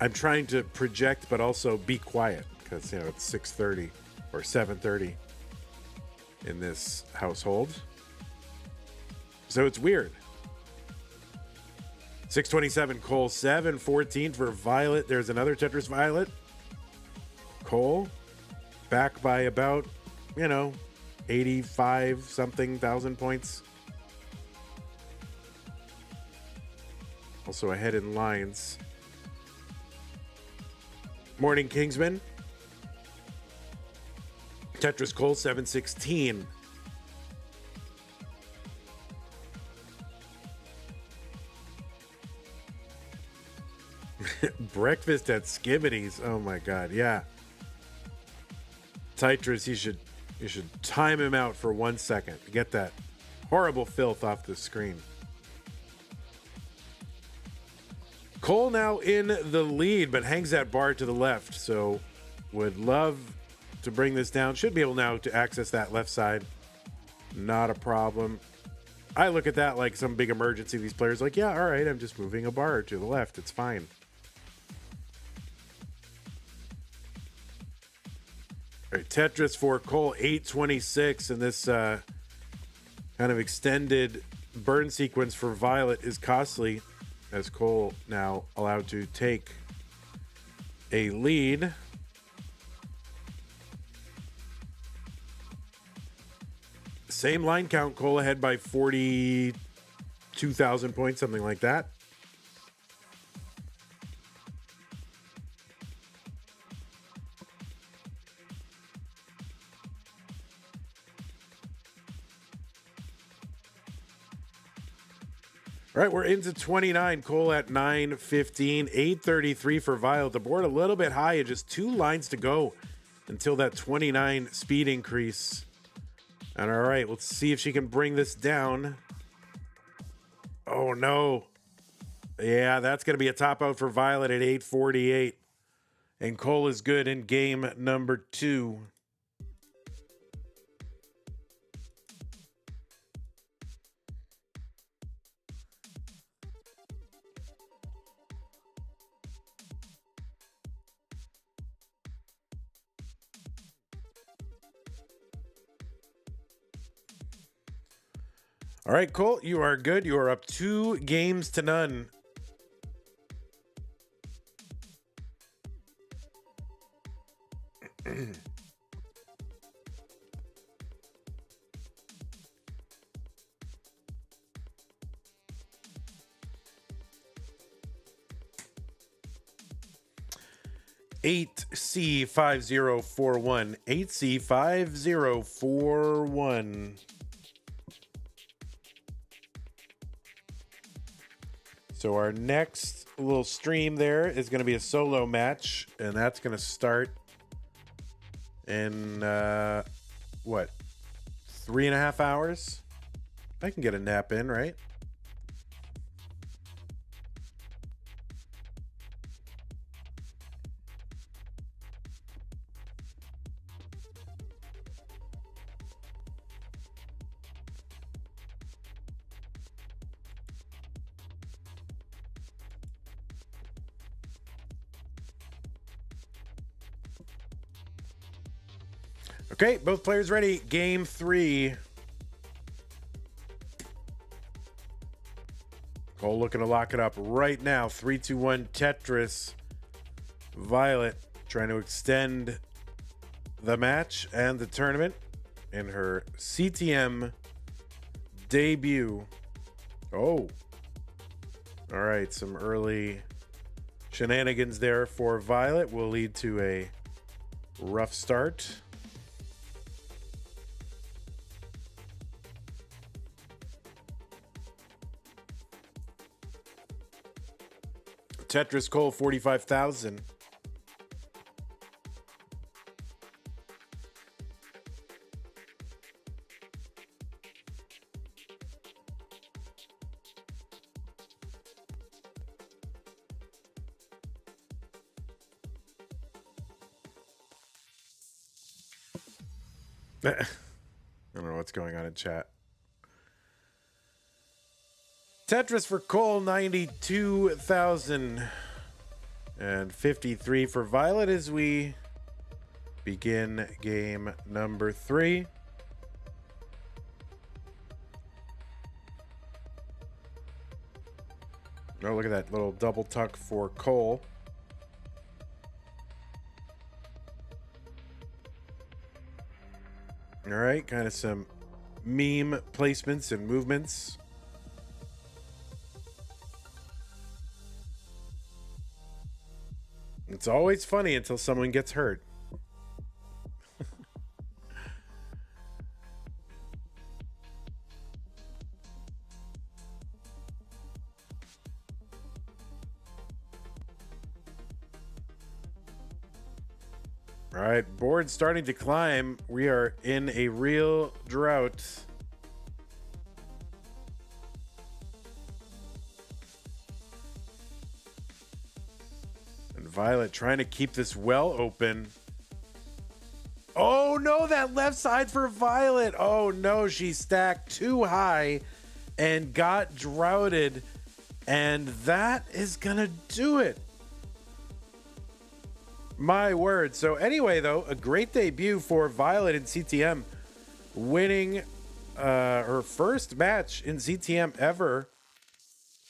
I'm trying to project, but also be quiet because, you know, it's 6:30 or 7:30 in this household. So it's weird. 627 Cole, 714 for Violet. There's another Tetris Violet. Cole back by about, you know, 85 something thousand points. Also ahead in lines. Morning Kingsman. Tetris Cole 716. Breakfast at Skibbity's. Oh my god, yeah. Tetris, you should time him out for 1 second to get that horrible filth off the screen. Cole now in the lead, but hangs that bar to the left. So would love to bring this down. Should be able now to access that left side. Not a problem. I look at that like some big emergency. These players are like, yeah, all right, I'm just moving a bar to the left. It's fine. All right, Tetris for Cole, 826. And this kind of extended burn sequence for Violet is costly, as Cole now allowed to take a lead. Same line count, Cole ahead by 42,000 points, something like that. All right, we're into 29. Cole at 9:15, 8:33 for Violet. The board a little bit high, and just 2 lines to go until that 29 speed increase. And all right, let's see if she can bring this down. Oh no. Yeah, that's going to be a top out for Violet at 8:48. And Cole is good in game number 2. All right, Cole, you are good. You are up 2 games to none. Eight C5041. 8C5041. So our next little stream there is going to be a solo match, and that's going to start in, what, 3.5 hours? I can get a nap in, right? Okay, both players ready. Game 3. Cole looking to lock it up right now. 3-2-1 Tetris. Violet trying to extend the match and the tournament in her CTM debut. Oh, All right, some early shenanigans there for Violet will lead to a rough start. Tetris Cole 45,000. I don't know what's going on in chat. Tetris for Cole 92,000 and 53 for Violet as we begin game number 3. Oh, look at that little double tuck for Cole. All right, kind of some meme placements and movements. It's always funny until someone gets hurt. All right, board starting to climb. We are in a real drought. And Violet trying to keep this well open. Oh no, that left side for Violet. Oh no, she stacked too high and got droughted. And that is gonna do it. My word. So anyway, though, a great debut for Violet in CTM, winning her first match in CTM ever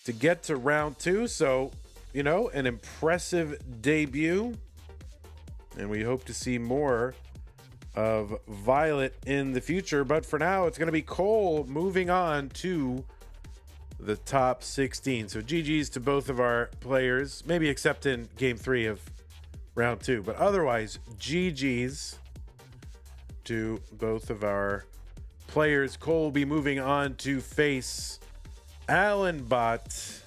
to get to round 2. So, you know, an impressive debut. And we hope to see more of Violet in the future. But for now, it's going to be Cole moving on to the top 16. So GG's to both of our players, maybe except in game 3 of round 2, but otherwise GG's to both of our players. Cole will be moving on to face Alan Bot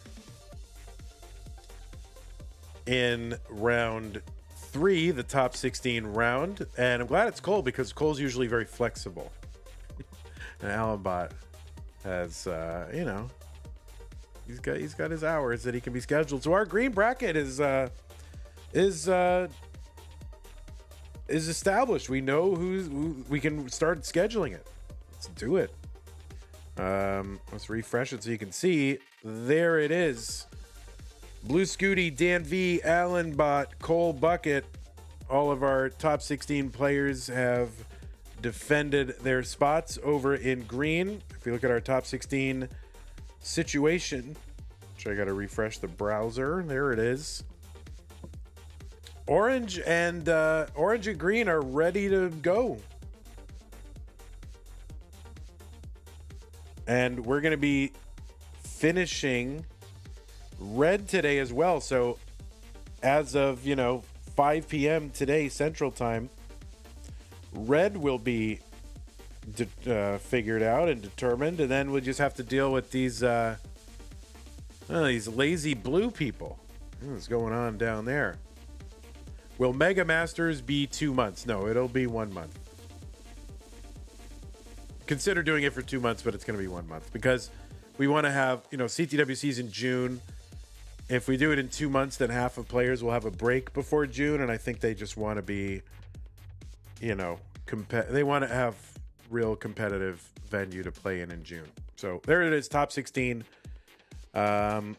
in round 3, the top 16 round. And I'm glad it's Cole because Cole's usually very flexible. And Alan Bot has, you know, he's got his hours that he can be scheduled. So our green bracket is established. We know who we can start scheduling it. Let's do it. Let's refresh it so you can see. There it is. Blue Scooty, Dan V, Alan Bot, Cole Bucket. All of our top 16 players have defended their spots over in green. If you look at our top 16 situation, which I got to refresh the browser. There it is. Orange and green are ready to go. And we're going to be finishing red today as well. So as of, 5 p.m. today, Central Time, red will be figured out and determined. And then we'll just have to deal with these lazy blue people. What's going on down there? Will Mega Masters be 2 months? No, it'll be 1 month. Consider doing it for 2 months, but it's going to be 1 month because we want to have, CTWCs in June. If we do it in 2 months, then half of players will have a break before June, and I think they just want to be, they want to have real competitive venue to play in June. So there it is, top 16.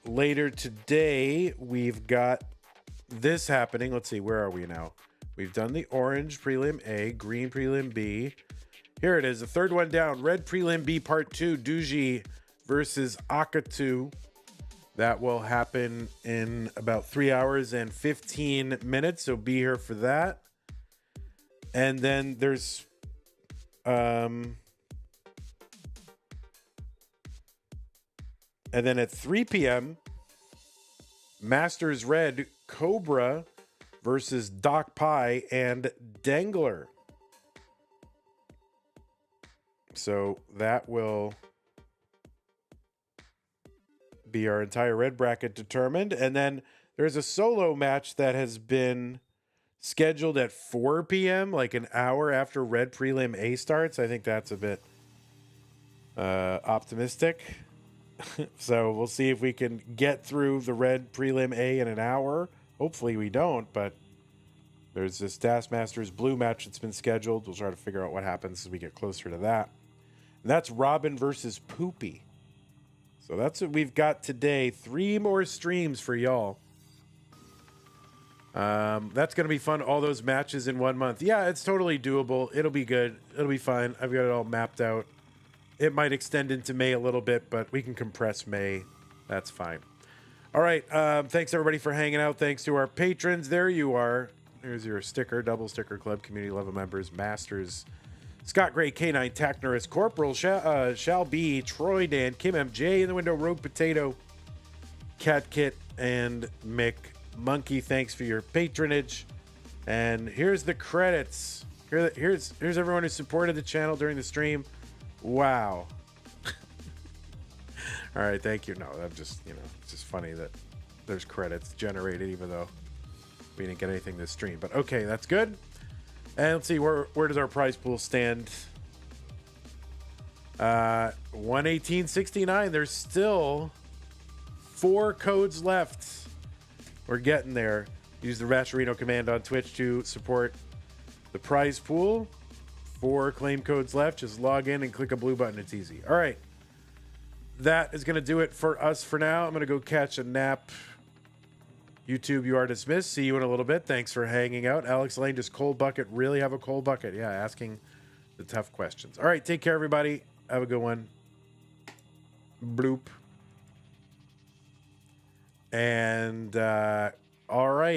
Later today, we've got this happening. Let's see, where are we now? We've done the orange prelim A, green prelim B. Here it is, the third one down. Red prelim B part 2, Duji versus Akatu. That will happen in about 3 hours and 15 minutes, so be here for that. And then there's and then at 3 p.m., Masters Red, Cobra versus Doc Pie and Dangler. So that will be our entire red bracket determined. And then there's a solo match that has been scheduled at 4 p.m., like an hour after red prelim A starts. I think that's a bit optimistic. So we'll see if we can get through the red prelim A in an hour. Hopefully we don't, but there's this Das Masters blue match that's been scheduled. We'll try to figure out what happens as we get closer to that. And that's Robin versus Poopy. So that's what we've got today. 3 more streams for y'all. That's going to be fun. All those matches in 1 month. Yeah, it's totally doable. It'll be good. It'll be fine. I've got it all mapped out. It might extend into May a little bit, but we can compress May. That's fine. All right. Thanks, everybody, for hanging out. Thanks to our patrons. There you are. There's your sticker. Double Sticker Club, community level members, Masters, Scott Gray, K9, Tacknerus, Corporal, Shall Be, Troy Dan, Kim MJ in the window, Rogue Potato, Cat Kit, and Mick Monkey. Thanks for your patronage. And here's the credits. Here's everyone who supported the channel during the stream. Wow. All right, thank you. No, I'm just, it's just funny that there's credits generated even though we didn't get anything this stream. But okay, that's good. And let's see, where does our prize pool stand? 118.69. There's still 4 codes left. We're getting there. Use the Rasherino command on Twitch to support the prize pool. 4 claim codes left. Just log in and click a blue button. It's easy. All right. That is going to do it for us for now. I'm going to go catch a nap. YouTube, you are dismissed. See you in a little bit. Thanks for hanging out. Alex Lane, does Cold Bucket really have a cold bucket? Yeah, asking the tough questions. All right, take care, everybody. Have a good one. Bloop. And all right.